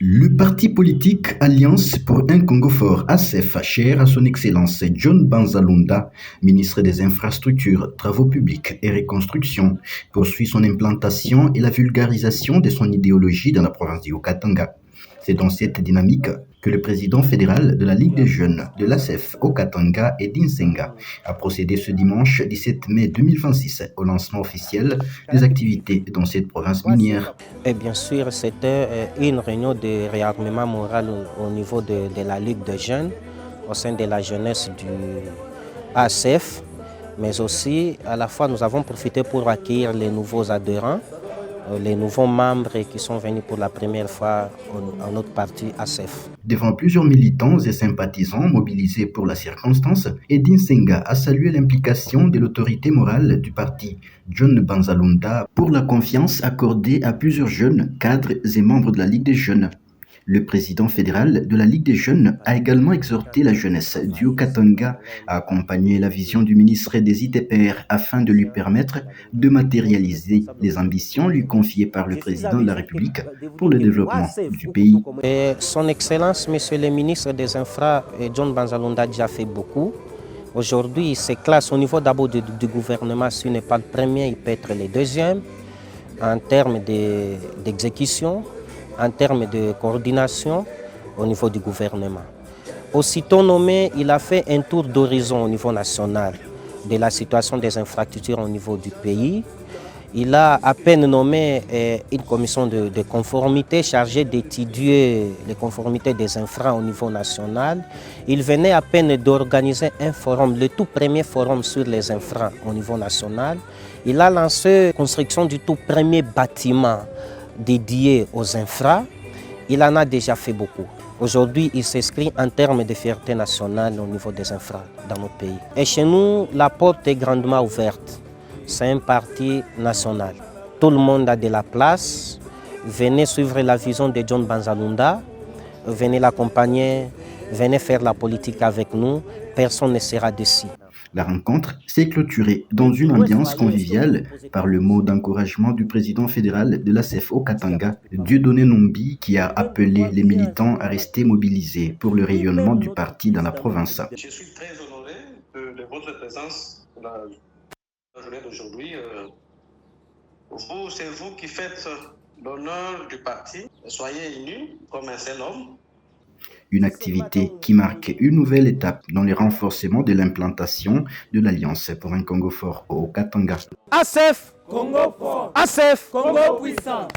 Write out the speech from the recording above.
Le parti politique Alliance pour un Congo fort, ACF, cher à son Excellence John Banzalunda, ministre des Infrastructures, Travaux publics et Reconstruction, poursuit son implantation et la vulgarisation de son idéologie dans la province du Haut-Katanga. C'est dans cette dynamique que le président fédéral de la Ligue des jeunes de l'ACF au Katanga et d'Insenga a procédé ce dimanche 17 mai 2026 au lancement officiel des activités dans cette province minière. Et bien sûr, c'était une réunion de réarmement moral au niveau de la Ligue des jeunes, au sein de la jeunesse du ACF, mais aussi à la fois nous avons profité pour accueillir les nouveaux adhérents, les nouveaux membres qui sont venus pour la première fois en notre parti ACF. Devant plusieurs militants et sympathisants mobilisés pour la circonstance, Edin Senga a salué l'implication de l'autorité morale du parti John Banzalunda pour la confiance accordée à plusieurs jeunes cadres et membres de la Ligue des jeunes. Le président fédéral de la Ligue des jeunes a également exhorté la jeunesse du Haut-Katanga à accompagner la vision du ministre des ITPR afin de lui permettre de matérialiser les ambitions lui confiées par le président de la République pour le développement du pays. Et son Excellence, Monsieur le ministre des Infra, John Banzalunda, a déjà fait beaucoup. Aujourd'hui, il se classe au niveau d'abord du gouvernement. S'il n'est pas le premier, il peut être le deuxième en termes d'exécution. En termes de coordination au niveau du gouvernement. Aussitôt nommé, il a fait un tour d'horizon au niveau national de la situation des infrastructures au niveau du pays. Il a à peine nommé une commission de conformité chargée d'étudier les conformités des infras au niveau national. Il venait à peine d'organiser un forum, le tout premier forum sur les infras au niveau national. Il a lancé la construction du tout premier bâtiment dédié aux infras. Il en a déjà fait beaucoup. Aujourd'hui, il s'inscrit en termes de fierté nationale au niveau des infras dans notre pays. Et chez nous, la porte est grandement ouverte. C'est un parti national. Tout le monde a de la place. Venez suivre la vision de John Banzalunda. Venez l'accompagner. Venez faire la politique avec nous. Personne ne sera déçu. La rencontre s'est clôturée dans une ambiance conviviale par le mot d'encouragement du président fédéral de l'ACF au Katanga, Dieudonné Nombi, qui a appelé les militants à rester mobilisés pour le rayonnement du parti dans la province. Je suis très honoré de votre présence dans la journée d'aujourd'hui. C'est vous qui faites l'honneur du parti. Soyez unis comme un seul homme. Une activité qui marque une nouvelle étape dans le renforcement de l'implantation de l'Alliance pour un Congo fort au Katanga. ACF, Congo fort. ACF, Congo puissant.